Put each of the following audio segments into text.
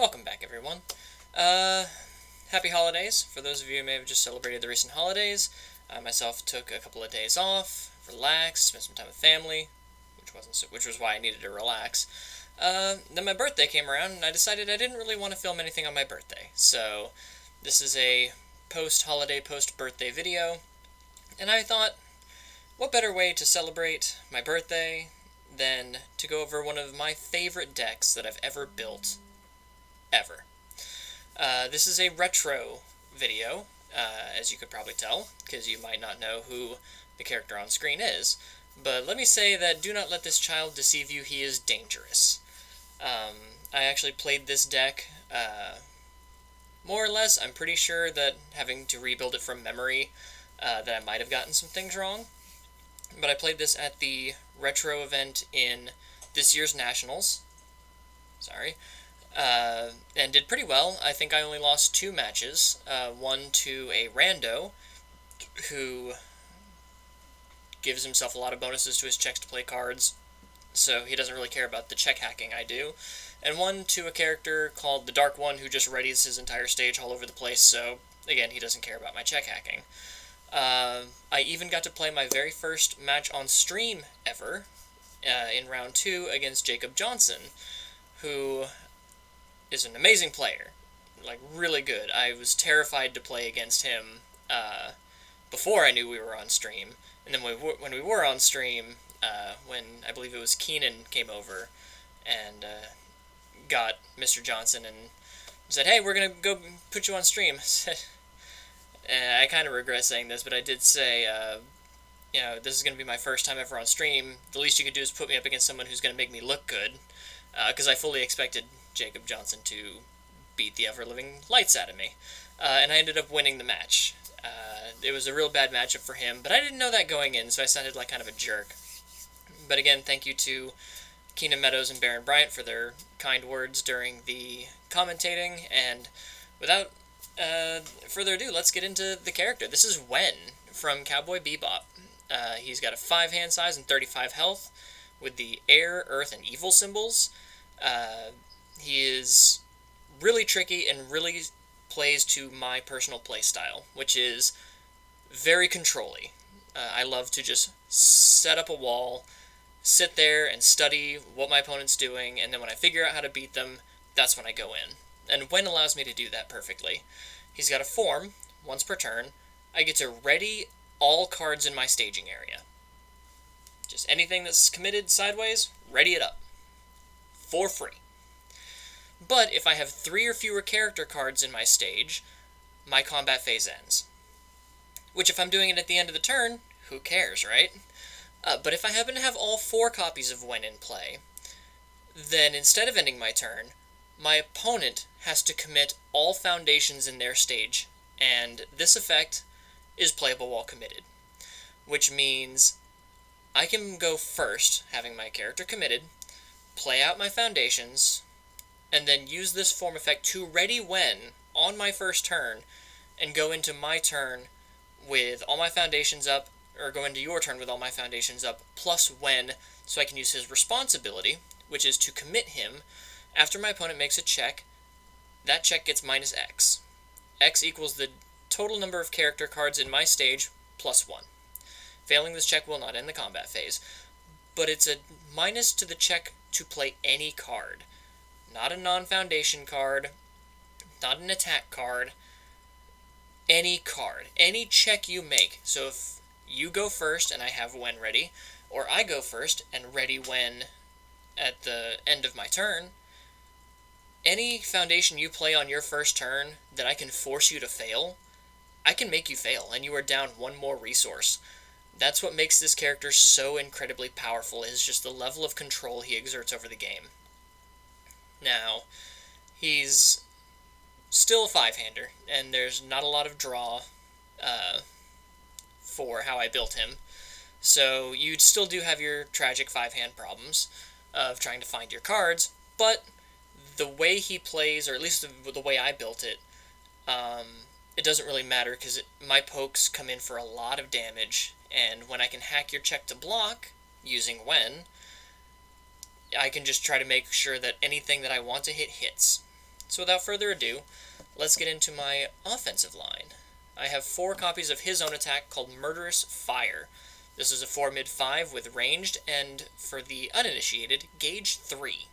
Welcome back, everyone. Happy holidays. For those of you who may have just celebrated the recent holidays, I myself took a couple of days off, relaxed, spent some time with family, which was why I needed to relax. Then my birthday came around, and I decided I didn't really want to film anything on my birthday. So this is a post-holiday, post-birthday video, and I thought, what better way to celebrate my birthday than to go over one of my favorite decks that I've ever built, ever. This is a retro video, as you could probably tell, because you might not know who the character on screen is. But let me say that do not let this child deceive you, he is dangerous. I actually played this deck, more or less. I'm pretty sure that having to rebuild it from memory, that I might have gotten some things wrong. But I played this at the retro event in this year's Nationals. Sorry. And did pretty well. I think I only lost 2 matches. One to a rando, who gives himself a lot of bonuses to his checks to play cards, so he doesn't really care about the check hacking I do. And one to a character called the Dark One, who just readies his entire stage all over the place, so again, he doesn't care about my check hacking. I even got to play my very first match on stream ever, in round 2 against Jacob Johnson, who is an amazing player, like really good. I was terrified to play against him before I knew we were on stream, and then when we were on stream, when I believe it was Keenan came over and got Mr. Johnson and said, "Hey, we're gonna go put you on stream." I kind of regret saying this, but I did say, this is going to be my first time ever on stream. The least you could do is put me up against someone who's going to make me look good, because I fully expected Jacob Johnson to beat the ever-living lights out of me. And I ended up winning the match. It was a real bad matchup for him, but I didn't know that going in, so I sounded like kind of a jerk. But again, thank you to Keenan Meadows and Baron Bryant for their kind words during the commentating, and without further ado, let's get into the character. This is Wen from Cowboy Bebop. He's got a 5 hand size and 35 health, with the air, earth, and evil symbols. He is really tricky and really plays to my personal playstyle, which is very control-y. I love to just set up a wall, sit there and study what my opponent's doing, and then when I figure out how to beat them, that's when I go in. And Wen allows me to do that perfectly. He's got a form, once per turn. I get to ready all cards in my staging area. Just anything that's committed sideways, ready it up. For free. But if I have 3 or fewer character cards in my stage, my combat phase ends. Which, if I'm doing it at the end of the turn, who cares, right? But if I happen to have all 4 copies of Wen in play, then instead of ending my turn, my opponent has to commit all foundations in their stage, and this effect is playable while committed. Which means I can go first, having my character committed, play out my foundations, and then use this form effect to ready Wen on my first turn, and go into my turn with all my foundations up, or go into your turn with all my foundations up, plus Wen, so I can use his responsibility, which is to commit him. After my opponent makes a check, that check gets minus X. X equals the total number of character cards in my stage, plus 1. Failing this check will not end the combat phase, but it's a minus to the check to play any card. Not a non-foundation card, not an attack card, any card. Any check you make. So if you go first and I have Wen ready, or I go first and ready Wen at the end of my turn, any foundation you play on your first turn that I can force you to fail, I can make you fail, and you are down 1 more resource. That's what makes this character so incredibly powerful, is just the level of control he exerts over the game. Now, he's still a 5-hander, and there's not a lot of draw for how I built him. So you still do have your tragic 5-hand problems of trying to find your cards, but the way he plays, or at least the way I built it, it doesn't really matter, because my pokes come in for a lot of damage, and when I can hack your check to block, using Wen, I can just try to make sure that anything that I want to hit hits. So without further ado, let's get into my offensive line. I have 4 copies of his own attack called Murderous Fire. This is a 4 mid-5 with ranged, and for the uninitiated, Gauge 3.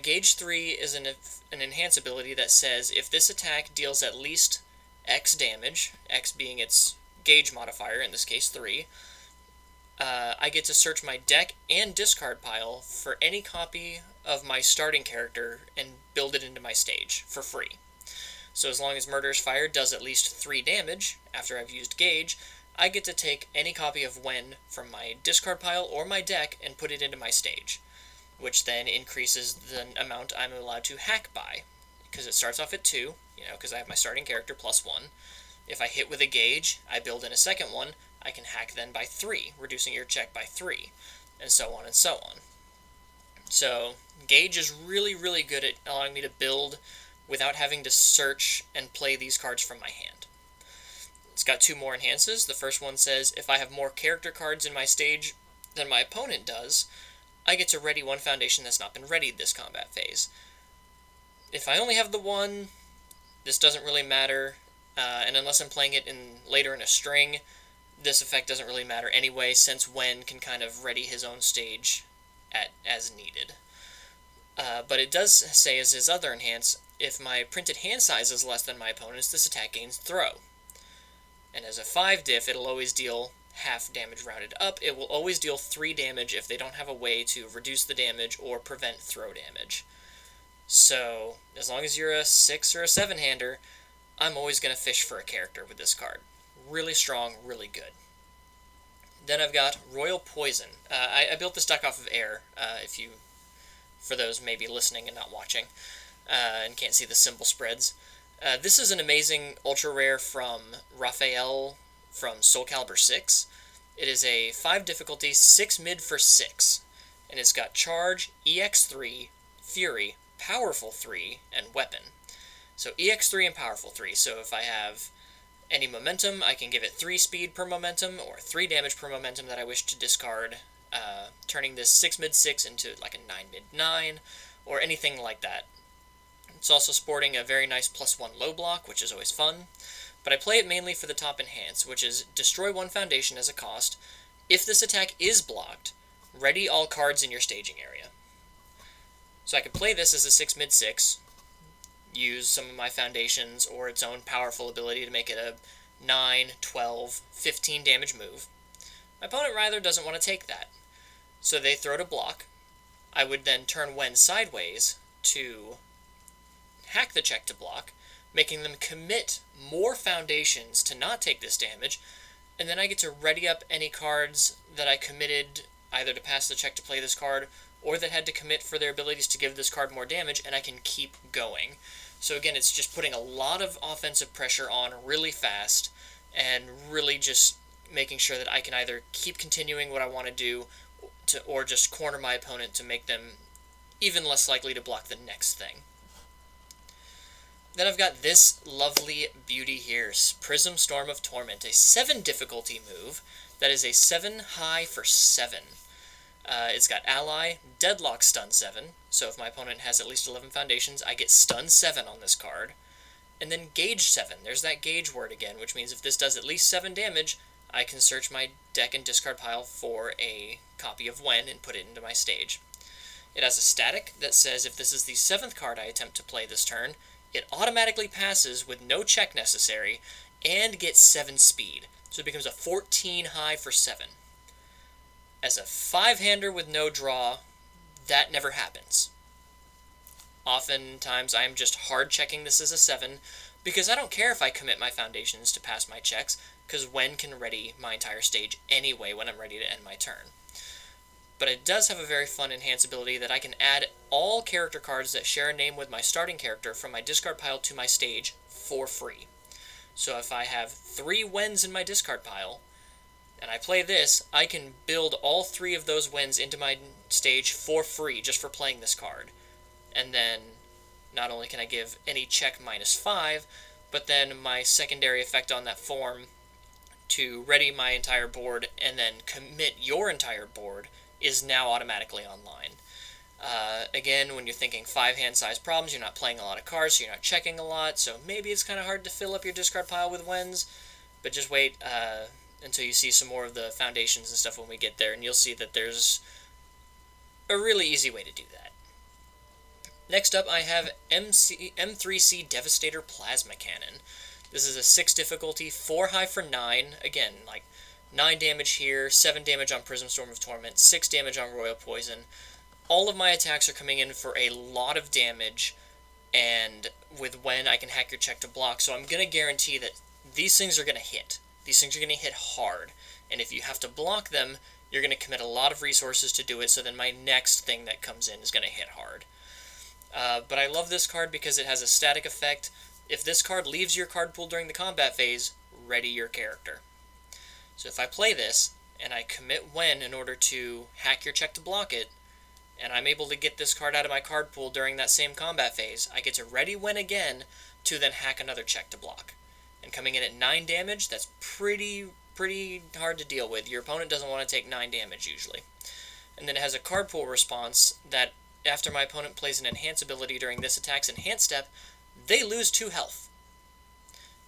Gauge 3 is an enhance ability that says if this attack deals at least X damage, X being its gauge modifier, in this case 3, I get to search my deck and discard pile for any copy of my starting character and build it into my stage for free. So as long as Murderous Fire does at least 3 damage after I've used Gauge, I get to take any copy of Wen from my discard pile or my deck and put it into my stage, which then increases the amount I'm allowed to hack by, because it starts off at 2, because I have my starting character plus 1. If I hit with a Gauge, I build in a second one, I can hack then by 3, reducing your check by 3, and so on and so on. So, Gauge is really, really good at allowing me to build without having to search and play these cards from my hand. It's got 2 more enhances. The first one says, if I have more character cards in my stage than my opponent does, I get to ready 1 foundation that's not been readied this combat phase. If I only have the 1, this doesn't really matter, and unless I'm playing it later in a string, this effect doesn't really matter anyway, since Wen can kind of ready his own stage as needed. But it does say as his other enhance, if my printed hand size is less than my opponent's, this attack gains throw. And as a 5 diff, it'll always deal half damage rounded up. It will always deal 3 damage if they don't have a way to reduce the damage or prevent throw damage. So, as long as you're a 6 or a 7-hander, I'm always going to fish for a character with this card. Really strong, really good. Then I've got Royal Poison. I built this deck off of air, for those maybe listening and not watching, and can't see the symbol spreads. This is an amazing ultra rare from Raphael from Soul Calibur 6. It is a 5 difficulty, 6 mid for 6, and it's got Charge, EX3, Fury, Powerful 3, and Weapon. So EX3 and Powerful 3, so if I have any momentum, I can give it 3 speed per momentum, or 3 damage per momentum that I wish to discard, turning this 6 mid 6 into like a 9 mid 9, or anything like that. It's also sporting a very nice +1 low block, which is always fun, but I play it mainly for the top enhance, which is destroy 1 foundation as a cost. If this attack is blocked, ready all cards in your staging area. So I could play this as a 6 mid 6, use some of my foundations or its own powerful ability to make it a 9, 12, 15 damage move. My opponent rather doesn't want to take that, so they throw to block. I would then turn Wen sideways to hack the check to block, making them commit more foundations to not take this damage, and then I get to ready up any cards that I committed either to pass the check to play this card, or that had to commit for their abilities to give this card more damage, and I can keep going. So again, it's just putting a lot of offensive pressure on really fast, and really just making sure that I can either keep continuing what I want to do, or just corner my opponent to make them even less likely to block the next thing. Then I've got this lovely beauty here, Prism Storm of Torment, a 7 difficulty move that is a 7 high for 7. It's got Ally, Deadlock Stun 7, so if my opponent has at least 11 foundations, I get Stun 7 on this card. And then Gauge 7, there's that Gauge word again, which means if this does at least 7 damage, I can search my deck and discard pile for a copy of Wen and put it into my stage. It has a static that says if this is the 7th card I attempt to play this turn, it automatically passes with no check necessary, and gets 7 speed, so it becomes a 14 high for 7. As a 5-hander with no draw, that never happens. Oftentimes I'm just hard checking this as a 7, because I don't care if I commit my foundations to pass my checks, because Wen can ready my entire stage anyway when I'm ready to end my turn. But it does have a very fun enhance ability that I can add all character cards that share a name with my starting character from my discard pile to my stage for free. So if I have 3 Wens in my discard pile, and I play this, I can build all 3 of those Wens into my stage for free just for playing this card. And then not only can I give any check -5, but then my secondary effect on that form to ready my entire board and then commit your entire board is now automatically online. Again, when you're thinking 5-hand size problems, you're not playing a lot of cards, so you're not checking a lot, so maybe it's kind of hard to fill up your discard pile with Wens, but just wait until you see some more of the foundations and stuff when we get there, and you'll see that there's a really easy way to do that. Next up, I have M3C Devastator Plasma Cannon. This is a 6 difficulty, 4 high for 9, again, like 9 damage here, 7 damage on Prism Storm of Torment, 6 damage on Royal Poison. All of my attacks are coming in for a lot of damage, and with when I can hack your check to block, so I'm going to guarantee that these things are going to hit. These things are going to hit hard, and if you have to block them, you're going to commit a lot of resources to do it, so then my next thing that comes in is going to hit hard. But I love this card because it has a static effect. If this card leaves your card pool during the combat phase, ready your character. So if I play this, and I commit when in order to hack your check to block it, and I'm able to get this card out of my card pool during that same combat phase, I get to ready when again to then hack another check to block. And coming in at 9 damage, that's pretty hard to deal with. Your opponent doesn't want to take 9 damage usually. And then it has a card pool response that after my opponent plays an enhance ability during this attack's enhance step, they lose 2 health.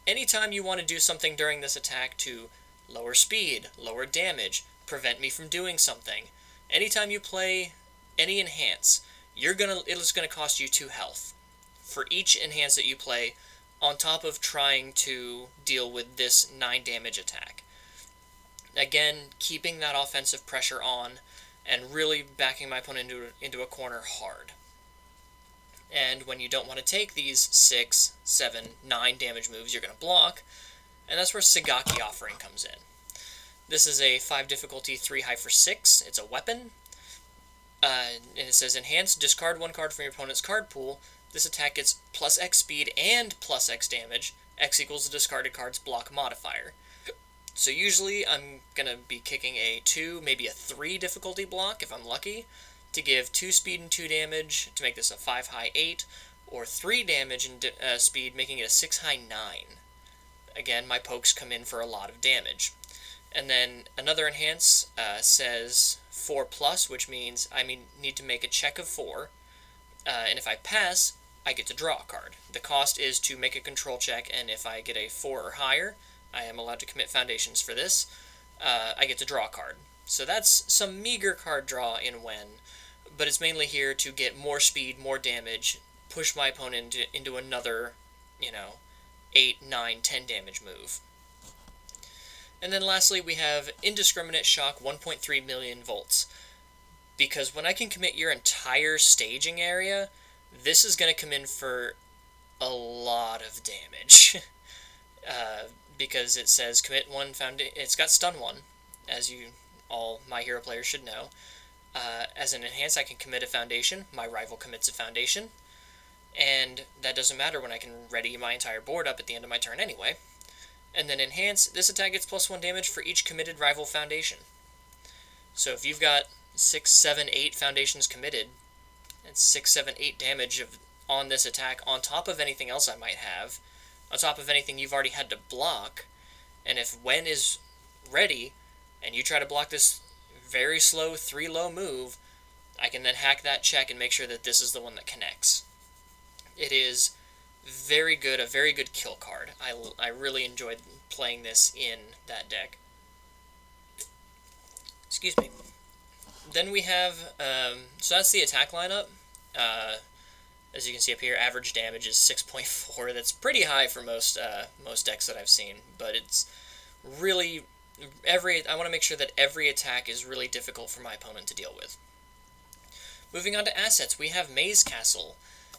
Anytime you want to do something during this attack to lower speed, lower damage, prevent me from doing something, anytime you play any enhance, it's gonna cost you 2 health for each enhance that you play, on top of trying to deal with this 9 damage attack. Again, keeping that offensive pressure on and really backing my opponent into a corner hard. And when you don't want to take these 6, 7, 9 damage moves, you're going to block, and that's where Sagaki Offering comes in. This is a 5 difficulty, 3 high for 6. It's a weapon, and it says enhance, discard 1 card from your opponent's card pool. This attack gets plus X speed and plus X damage. X equals the discarded card's block modifier. So usually I'm going to be kicking a 2, maybe a 3 difficulty block if I'm lucky, to give 2 speed and 2 damage to make this a 5 high 8, or 3 damage and speed, making it a 6 high 9. Again, my pokes come in for a lot of damage. And then another enhance says 4 plus, which means I need to make a check of 4, and if I pass, I get to draw a card. The cost is to make a control check, and if I get a 4 or higher, I am allowed to commit foundations for this, I get to draw a card. So that's some meager card draw in Wen, but it's mainly here to get more speed, more damage, push my opponent into another, 8, 9, 10 damage move. And then lastly, we have Indiscriminate Shock 1.3 million volts. Because when I can commit your entire staging area, this is going to come in for a lot of damage. Because it says commit 1 it's got stun 1, as all My Hero players should know. As an enhance, I can commit a foundation. My rival commits a foundation. And that doesn't matter when I can ready my entire board up at the end of my turn anyway. And then enhance, this attack gets plus 1 damage for each committed rival foundation. So if you've got 6, 7, 8 foundations committed, and 6, 7, 8 damage on this attack, on top of anything else I might have, on top of anything you've already had to block, and if Wen is ready, and you try to block this very slow 3-low move, I can then hack that check and make sure that this is the one that connects. It is very good, a very good kill card. I really enjoyed playing this in that deck. Excuse me. Then we have, so that's the attack lineup. As you can see up here, average damage is 6.4. That's pretty high for most decks that I've seen, but it's really, I want to make sure that every attack is really difficult for my opponent to deal with. Moving on to assets, we have Maze Castle.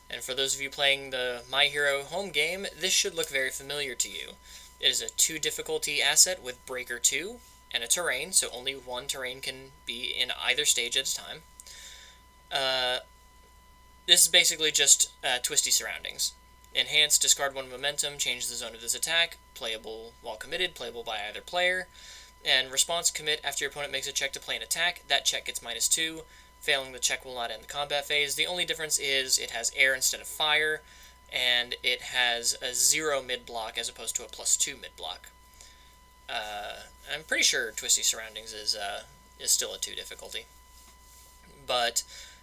And for those of you playing the My Hero home game, this should look very familiar to you. It is a 2 difficulty asset with Breaker 2 and a terrain, so only 1 terrain can be in either stage at a time. This is basically just twisty surroundings. Enhance, discard 1 momentum, change the zone of this attack, playable while committed, playable by either player. And response, commit after your opponent makes a check to play an attack, that check gets -2. Failing the check will not end the combat phase. The only difference is it has air instead of fire, and it has a 0 mid-block as opposed to a +2 mid-block. I'm pretty sure Twisty Surroundings is still a 2 difficulty. But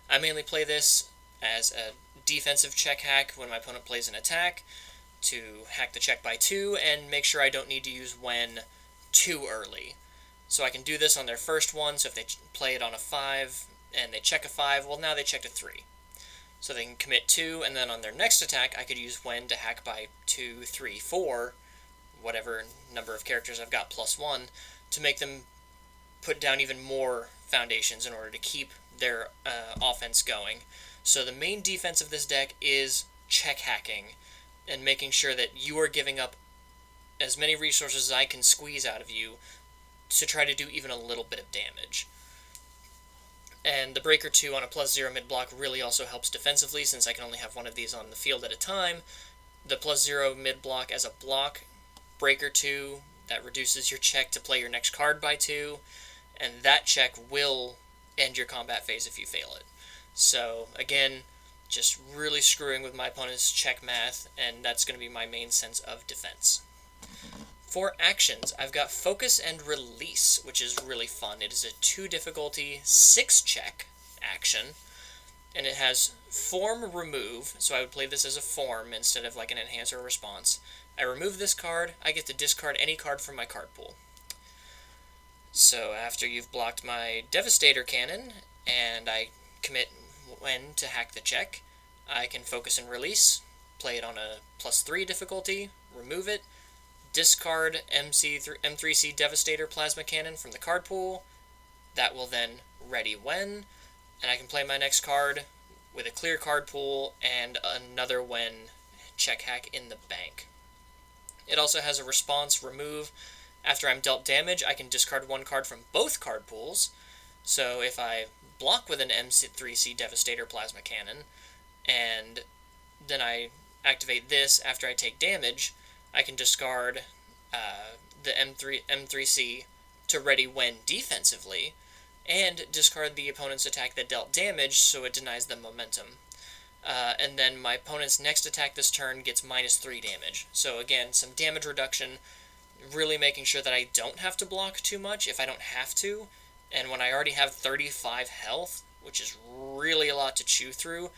I mainly play this as a defensive check hack when my opponent plays an attack, to hack the check by 2 and make sure I don't need to use when too early. So I can do this on their first one, so if they play it on a 5 and they check a 5, well, now they checked a 3. So they can commit 2, and then on their next attack, I could use when to hack by 2, 3, 4, whatever number of characters I've got plus 1, to make them put down even more foundations in order to keep their offense going. So the main defense of this deck is check hacking, and making sure that you are giving up as many resources as I can squeeze out of you to try to do even a little bit of damage. And the Breaker 2 on a +0 mid-block really also helps defensively, since I can only have one of these on the field at a time. The +0 mid-block as a block, Breaker 2, that reduces your check to play your next card by 2, and that check will end your combat phase if you fail it. So, again, just really screwing with my opponent's check math, and that's going to be my main sense of defense. For actions, I've got Focus and Release, which is really fun. It is a 2 difficulty, 6 check action, and it has Form Remove, so I would play this as a form instead of like an enhance or response. I remove this card, I get to discard any card from my card pool. So after you've blocked my Devastator Cannon, and I commit when to hack the check, I can Focus and Release, play it on a +3 difficulty, remove it, discard M3C Devastator Plasma Cannon from the card pool. That will then ready when, and I can play my next card with a clear card pool and another when check hack in the bank. It also has a response remove. After I'm dealt damage, I can discard 1 card from both card pools. So if I block with an M3C Devastator Plasma Cannon, and then I activate this after I take damage, I can discard the M3C to ready when defensively, and discard the opponent's attack that dealt damage, so it denies them momentum. And then my opponent's next attack this turn gets -3 damage. So again, some damage reduction, really making sure that I don't have to block too much if I don't have to, and when I already have 35 health, which is really a lot to chew through,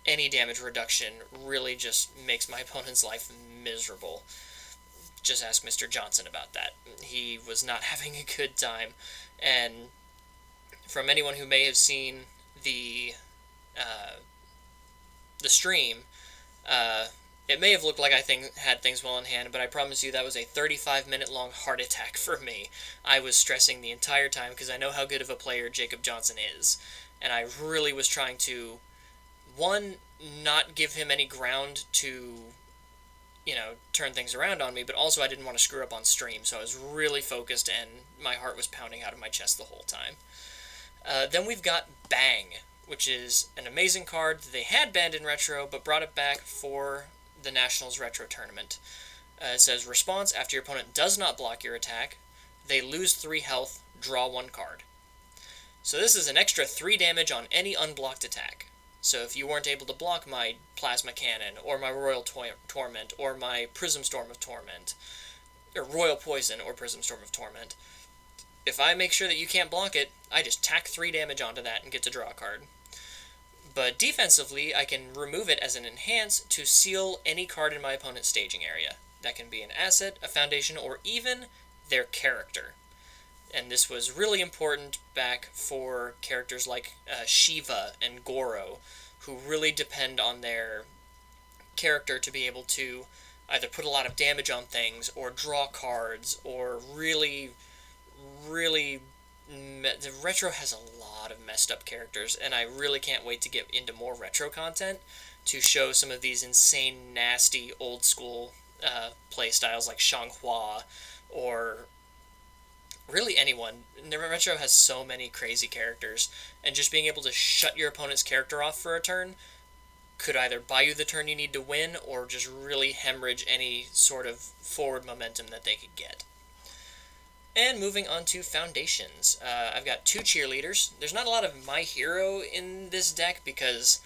any damage reduction really just makes my opponent's life miserable. Just ask Mr. Johnson about that. He was not having a good time, and from anyone who may have seen the stream, it may have looked like I had things well in hand, but I promise you that was a 35-minute long heart attack for me. I was stressing the entire time because I know how good of a player Jacob Johnson is, and I really was trying to, one, not give him any ground to, turn things around on me, but also I didn't want to screw up on stream, so I was really focused and my heart was pounding out of my chest the whole time. Then we've got Bang, which is an amazing card that they had banned in Retro, but brought it back for the Nationals Retro Tournament. It says, response, after your opponent does not block your attack, they lose 3 health, draw 1 card. So this is an extra 3 damage on any unblocked attack. So if you weren't able to block my Plasma Cannon, or my Royal Torment, or my Prism Storm of Torment, or Royal Poison, or Prism Storm of Torment, if I make sure that you can't block it, I just tack 3 damage onto that and get to draw a card. But defensively, I can remove it as an enhance to seal any card in my opponent's staging area. That can be an asset, a foundation, or even their character. And this was really important back for characters like Shiva and Goro, who really depend on their character to be able to either put a lot of damage on things, or draw cards, or really... The Retro has a lot of messed up characters, and I really can't wait to get into more Retro content to show some of these insane, nasty, old-school playstyles like Xianghua, or really anyone. Retro has so many crazy characters, and just being able to shut your opponent's character off for a turn could either buy you the turn you need to win, or just really hemorrhage any sort of forward momentum that they could get. And moving on to foundations. I've got 2 cheerleaders. There's not a lot of My Hero in this deck because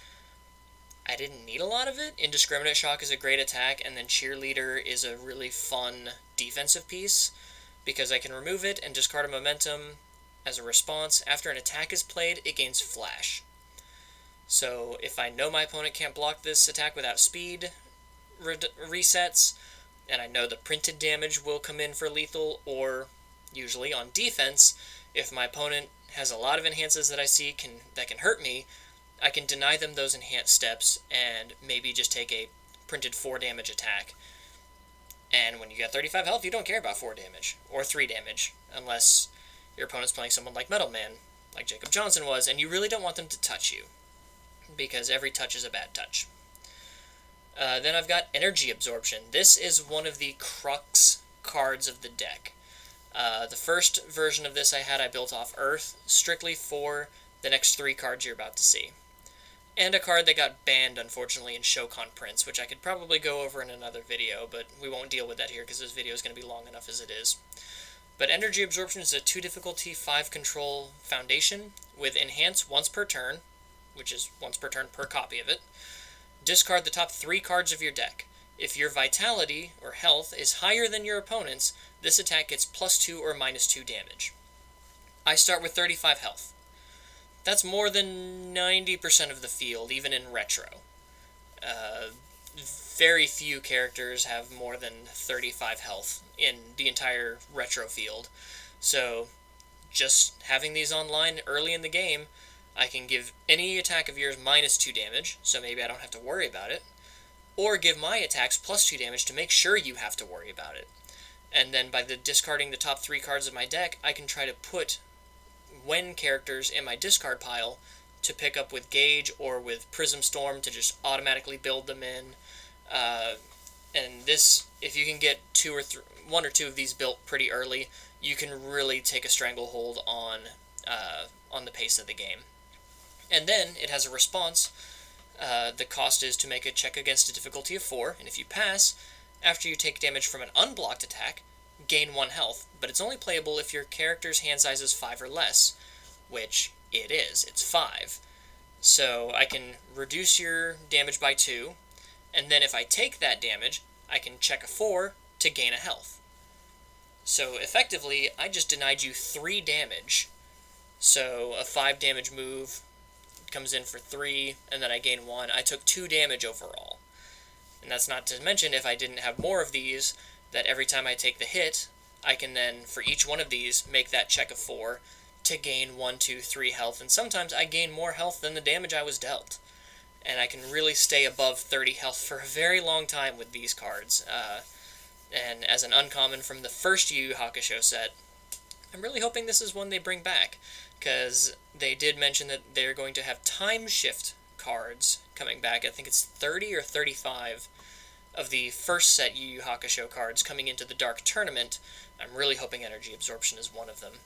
I didn't need a lot of it. Indiscriminate Shock is a great attack, and then Cheerleader is a really fun defensive piece because I can remove it and discard a momentum as a response. After an attack is played, it gains Flash. So if I know my opponent can't block this attack without speed resets, and I know the printed damage will come in for lethal, or usually on defense, if my opponent has a lot of enhances that I see that can hurt me, I can deny them those enhanced steps and maybe just take a printed 4 damage attack. And when you get 35 health, you don't care about 4 damage or 3 damage, unless your opponent's playing someone like Metal Man, like Jacob Johnson was, and you really don't want them to touch you, because every touch is a bad touch. Then I've got Energy Absorption. This is one of the crux cards of the deck. The first version of this I built off Earth, strictly for the next 3 cards you're about to see. And a card that got banned, unfortunately, in Shokan Prince, which I could probably go over in another video, but we won't deal with that here because this video is going to be long enough as it is. But Energy Absorption is a 2 difficulty, 5 control foundation with Enhance once per turn, which is once per turn per copy of it. Discard the top 3 cards of your deck. If your Vitality, or health, is higher than your opponent's, this attack gets +2 or -2 damage. I start with 35 health. That's more than 90% of the field, even in Retro. Very few characters have more than 35 health in the entire Retro field. So, just having these online early in the game, I can give any attack of yours -2 damage, so maybe I don't have to worry about it, or give my attacks +2 damage to make sure you have to worry about it. And then by discarding the top 3 cards of my deck, I can try to put when characters in my discard pile to pick up with Gauge or with Prism Storm to just automatically build them in. And this, if you can get 1 or 2 of these built pretty early, you can really take a stranglehold on the pace of the game. And then it has a response. The cost is to make a check against a difficulty of 4, and if you pass, after you take damage from an unblocked attack, gain 1 health, but it's only playable if your character's hand size is 5 or less, which it is. It's 5. So I can reduce your damage by 2, and then if I take that damage, I can check a 4 to gain a health. So effectively, I just denied you 3 damage. So a 5 damage move comes in for 3, and then I gain 1. I took 2 damage overall. And that's not to mention if I didn't have more of these, that every time I take the hit, I can then, for each one of these, make that check of 4 to gain 1, 2, 3 health, and sometimes I gain more health than the damage I was dealt. And I can really stay above 30 health for a very long time with these cards. And as an uncommon from the first Yu Yu Hakusho set, I'm really hoping this is one they bring back, because they did mention that they're going to have time shift cards coming back. I think it's 30 or 35 of the first set Yu Yu Hakusho cards coming into the Dark Tournament. I'm really hoping Energy Absorption is one of them.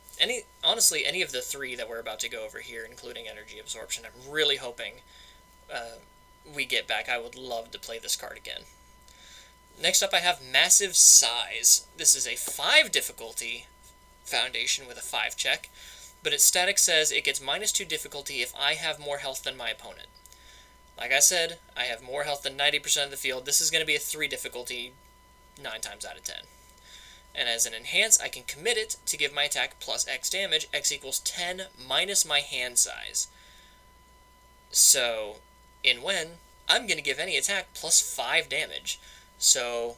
Honestly, any of the 3 that we're about to go over here, including Energy Absorption, I'm really hoping we get back. I would love to play this card again. Next up I have Massive Size. This is a 5 difficulty foundation with a 5 check, but its static says it gets -2 difficulty if I have more health than my opponent. Like I said, I have more health than 90% of the field. This is going to be a 3 difficulty 9 times out of 10. And as an enhance, I can commit it to give my attack plus X damage. X equals 10 minus my hand size. So, in when, I'm going to give any attack plus 5 damage. So,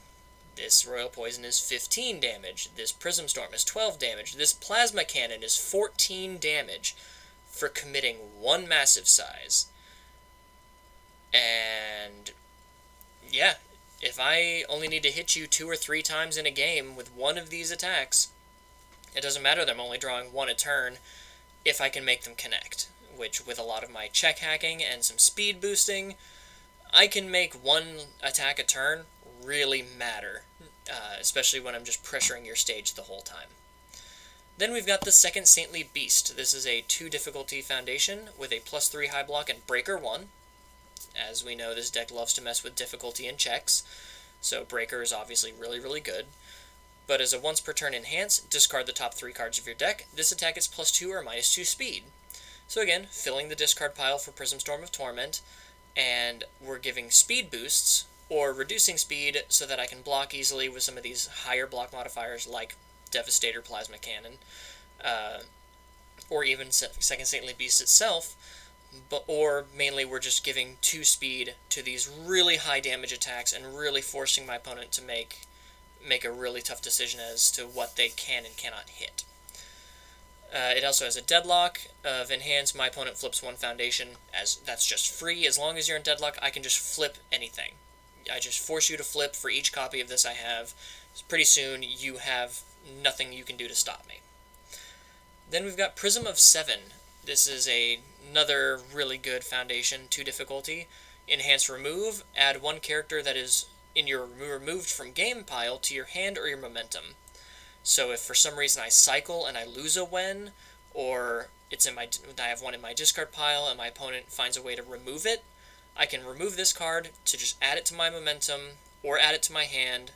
this Royal Poison is 15 damage. This Prism Storm is 12 damage. This Plasma Cannon is 14 damage for committing 1 Massive Size. And, yeah, if I only need to hit you 2 or 3 times in a game with one of these attacks, it doesn't matter that I'm only drawing 1 a turn if I can make them connect. Which, with a lot of my check hacking and some speed boosting, I can make 1 attack a turn really matter, especially when I'm just pressuring your stage the whole time. Then we've got the Second Saintly Beast. This is a 2 difficulty foundation with a +3 high block and Breaker 1. As we know, this deck loves to mess with difficulty and checks, so Breaker is obviously really, really good. But as a once per turn enhance, discard the top 3 cards of your deck. This attack is +2 or -2 speed. So again, filling the discard pile for Prism Storm of Torment, and we're giving speed boosts, or reducing speed so that I can block easily with some of these higher block modifiers like Devastator, Plasma Cannon, or even Second Saintly Beast itself. or mainly we're just giving 2 speed to these really high damage attacks and really forcing my opponent to make a really tough decision as to what they can and cannot hit. It also has a deadlock of enhance. My opponent flips 1 foundation, as that's just free. As long as you're in deadlock, I can just flip anything. I just force you to flip for each copy of this I have. Pretty soon, you have nothing you can do to stop me. Then we've got Prism of 7. This is another really good foundation, 2 difficulty. Enhance remove, add 1 character that is in your removed from game pile to your hand or your momentum. So if for some reason I cycle and I lose a Wen, or I have 1 in my discard pile and my opponent finds a way to remove it, I can remove this card to just add it to my momentum or add it to my hand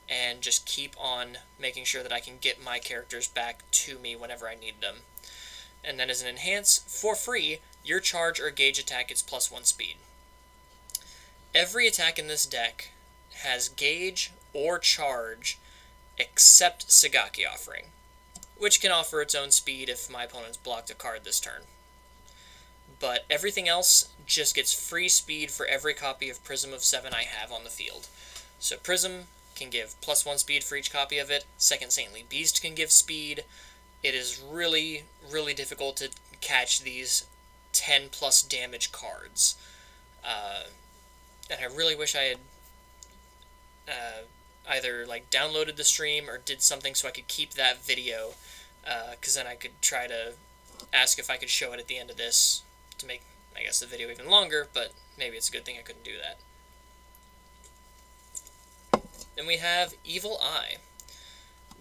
and just keep on making sure that I can get my characters back to me whenever I need them. And then as an enhance, for free, your charge or gauge attack gets +1 speed. Every attack in this deck has gauge or charge except Sagaki Offering, which can offer its own speed if my opponent's blocked a card this turn. But everything else just gets free speed for every copy of Prism of 7 I have on the field. So Prism can give +1 speed for each copy of it. Second Saintly Beast can give speed. It is really, really difficult to catch these 10+ damage cards. And I really wish I had either downloaded the stream or did something so I could keep that video, because then I could try to ask if I could show it at the end of this to make, I guess, the video even longer, but maybe it's a good thing I couldn't do that. Then we have Evil Eye.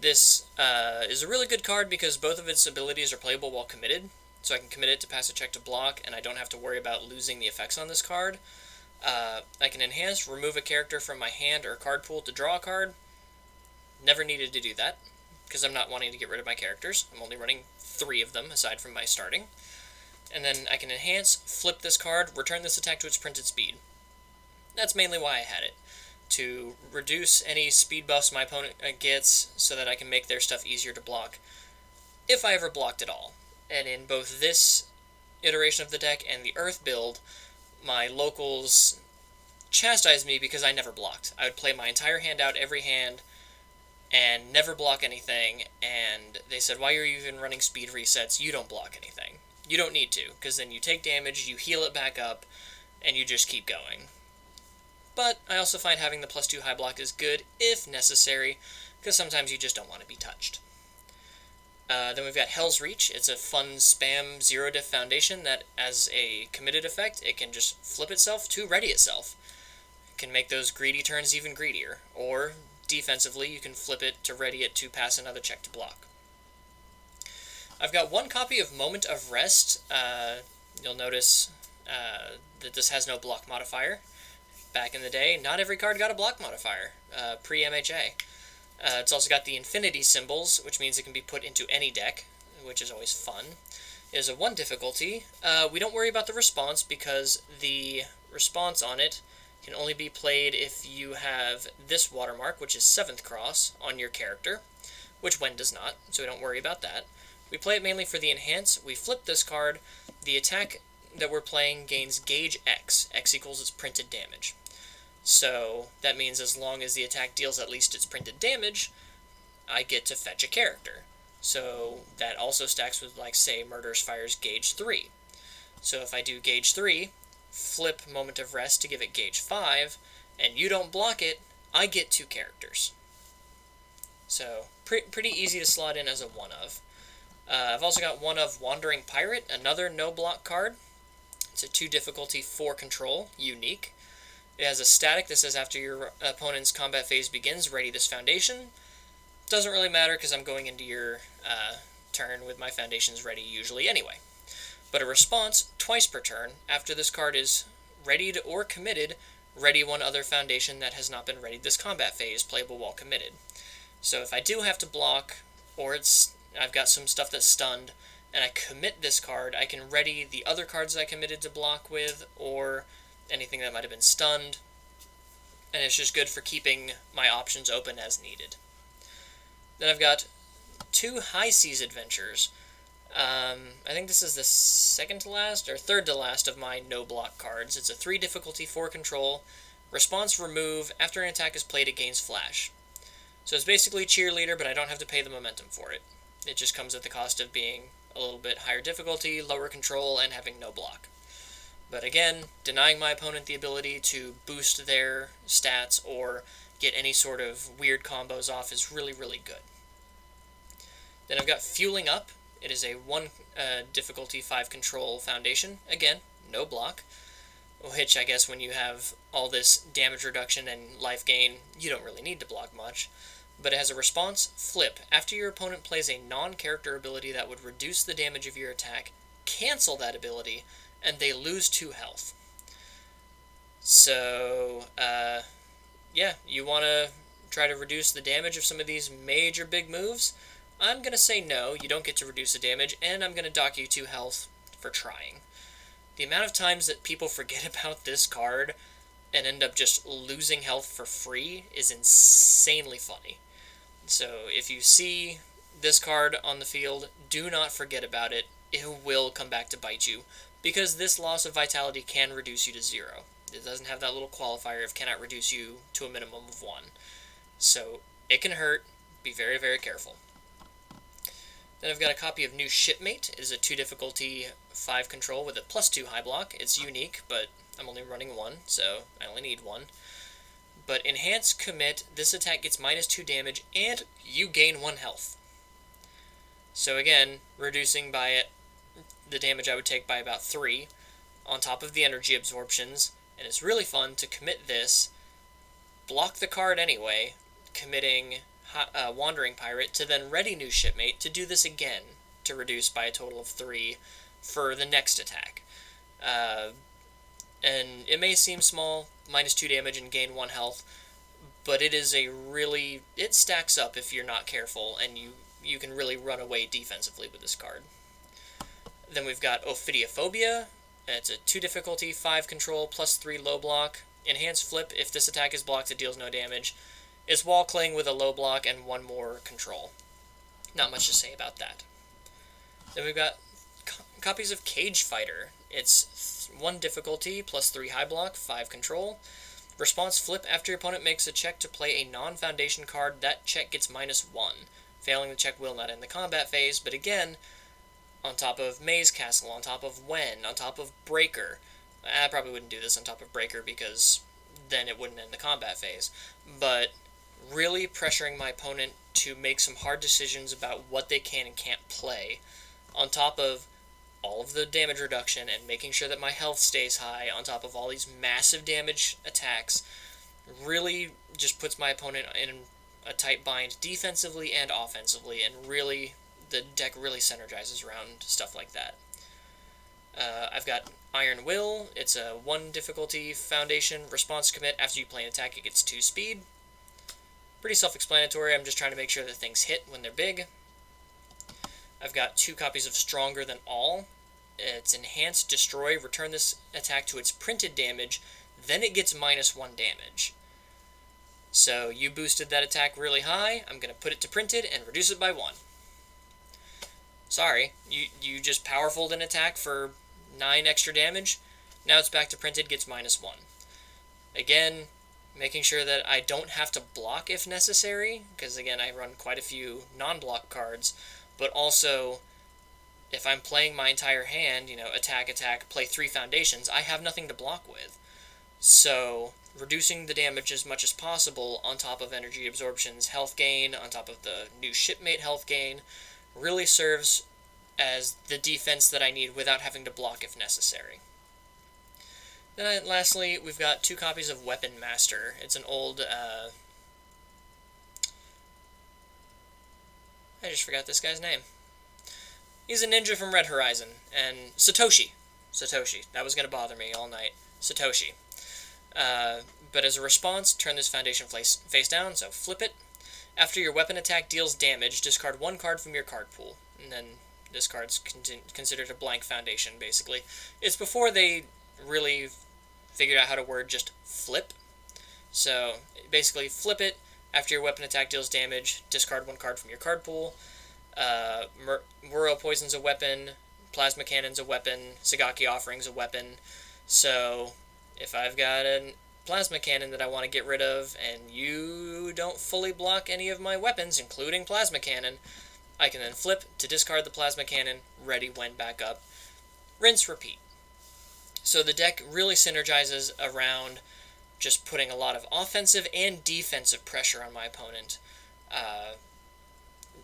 This is a really good card because both of its abilities are playable while committed, so I can commit it to pass a check to block, and I don't have to worry about losing the effects on this card. I can enhance, remove a character from my hand or card pool to draw a card. Never needed to do that, because I'm not wanting to get rid of my characters. I'm only running 3 of them, aside from my starting. And then I can enhance, flip this card, return this attack to its printed speed. That's mainly why I had it, to reduce any speed buffs my opponent gets, so that I can make their stuff easier to block, if I ever blocked at all. And in both this iteration of the deck and the Earth build, my locals chastised me because I never blocked. I would play my entire hand out every hand and never block anything, and they said, why are you even running speed resets? You don't block anything. You don't need to, because then you take damage, you heal it back up, and you just keep going. But I also find having the +2 high block is good, if necessary, because sometimes you just don't want to be touched. Then we've got Hell's Reach. It's a fun spam 0 diff foundation that, as a committed effect, it can just flip itself to ready itself. It can make those greedy turns even greedier, or defensively, you can flip it to ready it to pass another check to block. I've got 1 copy of Moment of Rest. You'll notice that this has no block modifier. Back in the day, not every card got a block modifier, pre-MHA. It's also got the infinity symbols, which means it can be put into any deck, which is always fun. It is a 1 difficulty. We don't worry about the response, because the response on it can only be played if you have this watermark, which is 7th Cross, on your character, which Wen does not, so we don't worry about that. We play it mainly for the enhance. We flip this card. The attack that we're playing gains gauge X. X equals its printed damage. So that means as long as the attack deals at least its printed damage, I get to fetch a character. So that also stacks with, say, Murderous Fire's gauge 3. So if I do gauge 3, flip Moment of Rest to give it gauge 5, and you don't block it, I get 2 characters. So pretty easy to slot in as a 1-of. I've also got 1-of Wandering Pirate, another no-block card. It's a 2 difficulty 4 control, unique. It has a static that says after your opponent's combat phase begins, ready this foundation. Doesn't really matter because I'm going into your turn with my foundations ready usually anyway. But a response, twice per turn, after this card is readied or committed, ready 1 other foundation that has not been readied this combat phase, playable while committed. So if I do have to block, or I've got some stuff that's stunned, and I commit this card, I can ready the other cards I committed to block with, or anything that might have been stunned, and it's just good for keeping my options open as needed. Then I've got 2 High Seas Adventures. I think this is the second to last, or third to last of my no-block cards. It's a 3 difficulty, 4 control. Response remove. After an attack is played, it gains flash. So it's basically cheerleader, but I don't have to pay the momentum for it. It just comes at the cost of being a little bit higher difficulty, lower control, and having no block. But again, denying my opponent the ability to boost their stats or get any sort of weird combos off is really, really good. Then I've got Fueling Up. It is a 1 difficulty, 5 control foundation. Again, no block. Which I guess when you have all this damage reduction and life gain, you don't really need to block much. But it has a response, Flip. After your opponent plays a non-character ability that would reduce the damage of your attack, cancel that ability, and they lose 2 health. So, yeah, you want to try to reduce the damage of some of these major big moves? I'm going to say no, you don't get to reduce the damage, and I'm going to dock you 2 health for trying. The amount of times that people forget about this card and end up just losing health for free is insanely funny. So if you see this card on the field, do not forget about it. It will come back to bite you, because this loss of vitality can reduce you to 0. It doesn't have that little qualifier of cannot reduce you to a minimum of 1. So it can hurt. Be very, very careful. Then I've got a copy of New Shipmate. It is a 2 difficulty, 5 control with a +2 high block. It's unique, but I'm only running 1, so I only need 1. But Enhance Commit, this attack gets -2 damage, and you gain 1 health. So again, reducing by the damage I would take by about 3, on top of the energy absorptions, and it's really fun to commit this, block the card anyway, committing Wandering Pirate, to then ready New Shipmate to do this again, to reduce by a total of 3 for the next attack. And it may seem small, -2 damage and gain 1 health, but it is it stacks up if you're not careful, and you can really run away defensively with this card. Then we've got Ophidiophobia. It's a 2 difficulty, 5 control, +3 low block. Enhanced Flip. If this attack is blocked, it deals no damage. It's wall cling with a low block and 1 more control. Not much to say about that. Then we've got copies of Cage Fighter. It's 1 difficulty, +3 high block, 5 control. Response, Flip. After your opponent makes a check to play a non-foundation card, that check gets -1. Failing the check will not end the combat phase, but again, on top of Maze Castle, on top of Wen, on top of Breaker. I probably wouldn't do this on top of Breaker because then it wouldn't end the combat phase. But really pressuring my opponent to make some hard decisions about what they can and can't play, on top of all of the damage reduction and making sure that my health stays high, on top of all these massive damage attacks, really just puts my opponent in a tight bind defensively and offensively, and really, the deck really synergizes around stuff like that. I've got Iron Will. It's a 1 difficulty foundation. Response commit. After you play an attack, it gets 2 speed. Pretty self-explanatory. I'm just trying to make sure that things hit when they're big. I've got 2 copies of Stronger Than All. It's Enhanced Destroy. Return this attack to its printed damage. Then it gets -1 damage. So you boosted that attack really high. I'm going to put it to printed and reduce it by 1. Sorry, you just powerfuled an attack for 9 extra damage. Now it's back to printed, gets -1. Again, making sure that I don't have to block if necessary, because again, I run quite a few non-block cards, but also, if I'm playing my entire hand, attack, play 3 foundations, I have nothing to block with. So, reducing the damage as much as possible, on top of energy absorption's health gain, on top of the New Shipmate health gain, really serves as the defense that I need without having to block if necessary. Then lastly, we've got 2 copies of Weapon Master. It's an old, I just forgot this guy's name. He's a ninja from Red Horizon, and Satoshi. That was going to bother me all night. Satoshi. But as a response, turn this foundation face down, so flip it. After your weapon attack deals damage, discard 1 card from your card pool, and then this card's considered a blank foundation, basically. It's before they really figured out how to word just flip. So, basically, flip it. After your weapon attack deals damage, discard 1 card from your card pool. Muro Poison's a weapon, Plasma Cannon's a weapon, Sagaki Offering's a weapon. So if I've got a Plasma Cannon that I want to get rid of, and you don't fully block any of my weapons, including Plasma Cannon, I can then flip to discard the Plasma Cannon, ready when back up. Rinse, repeat. So the deck really synergizes around just putting a lot of offensive and defensive pressure on my opponent.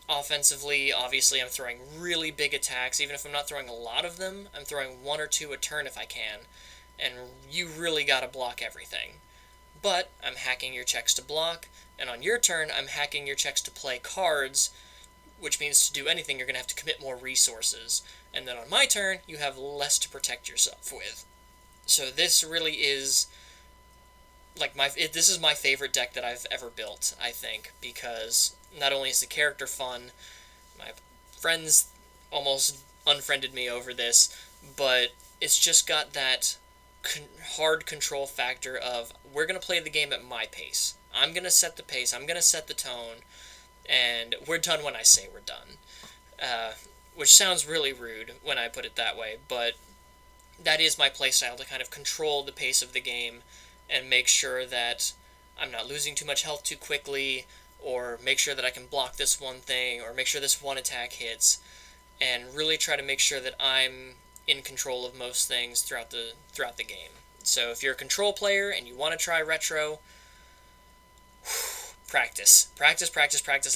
Offensively, obviously, I'm throwing really big attacks. Even if I'm not throwing a lot of them, I'm throwing 1 or 2 a turn if I can. And you really gotta block everything. But I'm hacking your checks to block, and on your turn, I'm hacking your checks to play cards, which means to do anything, you're gonna have to commit more resources. And then on my turn, you have less to protect yourself with. So this really is this is my favorite deck that I've ever built, I think, because not only is the character fun, my friends almost unfriended me over this, but it's just got that hard control factor of, we're going to play the game at my pace. I'm going to set the pace, I'm going to set the tone, and we're done when I say we're done. Which sounds really rude when I put it that way, but that is my playstyle, to kind of control the pace of the game and make sure that I'm not losing too much health too quickly, or make sure that I can block this one thing, or make sure this one attack hits, and really try to make sure that I'm in control of most things throughout the game. So if you're a control player and you want to try retro, practice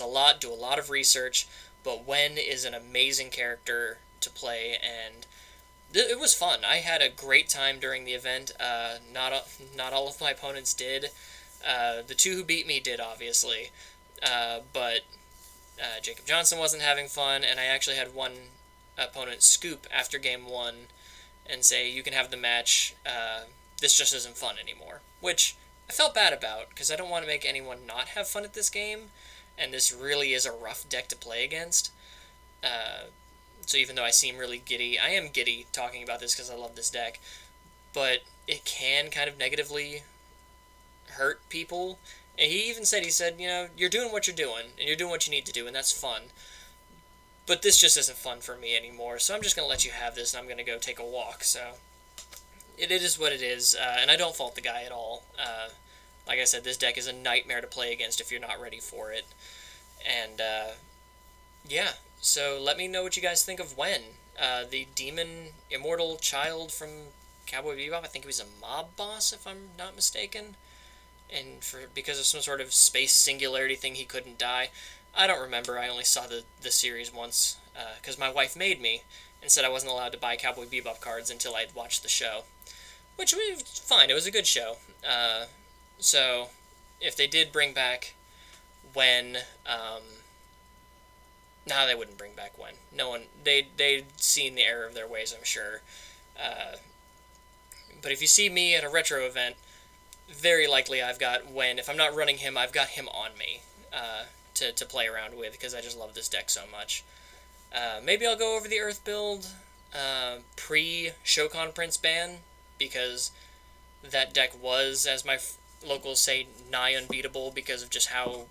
a lot, do a lot of research, but Wen is an amazing character to play, and it was fun. I had a great time during the event. Not all of my opponents did. The 2 who beat me did, obviously. But Jacob Johnson wasn't having fun, and I actually had one opponent scoop after game 1 and say, you can have the match, this just isn't fun anymore. Which I felt bad about, because I don't want to make anyone not have fun at this game, and this really is a rough deck to play against. So even though I seem really giddy, I am giddy talking about this because I love this deck, but it can kind of negatively hurt people. And he said, you're doing what you're doing, and you're doing what you need to do, and that's fun. But this just isn't fun for me anymore, so I'm just going to let you have this, and I'm going to go take a walk. So it is what it is, and I don't fault the guy at all. Like I said, this deck is a nightmare to play against if you're not ready for it. And, yeah. So let me know what you guys think of Wen, the demon immortal child from Cowboy Bebop. I think he was a mob boss, if I'm not mistaken. And because of some sort of space singularity thing, he couldn't die. I don't remember. I only saw the series once, because my wife made me and said I wasn't allowed to buy Cowboy Bebop cards until I'd watched the show. Which was fine. It was a good show. So if they did bring back Wen, no, they wouldn't bring back Wen. No one, they'd seen the error of their ways, I'm sure. But if you see me at a retro event, very likely I've got Wen. If I'm not running him, I've got him on me to play around with, because I just love this deck so much. Maybe I'll go over the Earth build pre-Shokan Prince ban, because that deck was, as my locals say, nigh unbeatable because of just how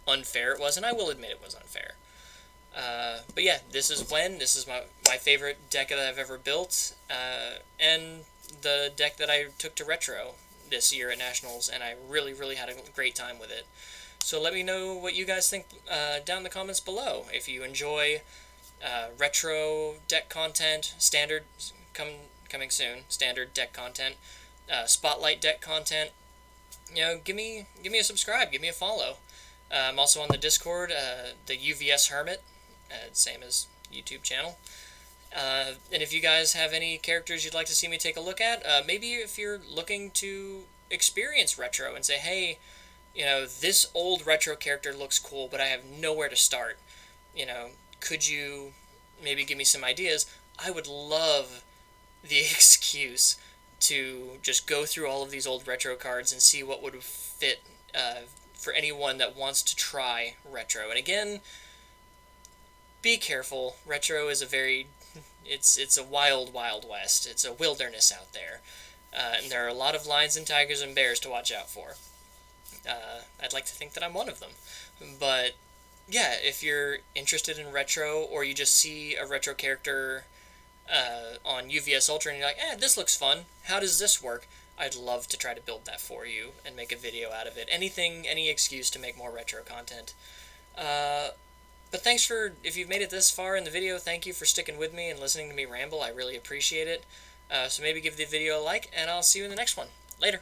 unfair it was, and I will admit it was unfair. But yeah, this is Wen. This is my favorite deck that I've ever built, and the deck that I took to Retro this year at Nationals, and I really, really had a great time with it. So let me know what you guys think down in the comments below. If you enjoy retro deck content, standard coming soon, standard deck content, spotlight deck content, give me a subscribe, give me a follow. I'm also on the Discord, the UVS Hermit, same as YouTube channel. And if you guys have any characters you'd like to see me take a look at, maybe if you're looking to experience retro and say, hey, this old retro character looks cool, but I have nowhere to start, could you maybe give me some ideas? I would love the excuse to just go through all of these old retro cards and see what would fit for anyone that wants to try retro. And again, be careful. Retro is it's a wild, wild west. It's a wilderness out there. And there are a lot of lions and tigers and bears to watch out for. I'd like to think that I'm one of them. But yeah, if you're interested in retro, or you just see a retro character on UVS Ultra and you're like, this looks fun. How does this work? I'd love to try to build that for you and make a video out of it. Anything, any excuse to make more retro content. Uh, but thanks for, if you've made it this far in the video, thank you for sticking with me and listening to me ramble. I really appreciate it. So maybe give the video a like, and I'll see you in the next one. Later.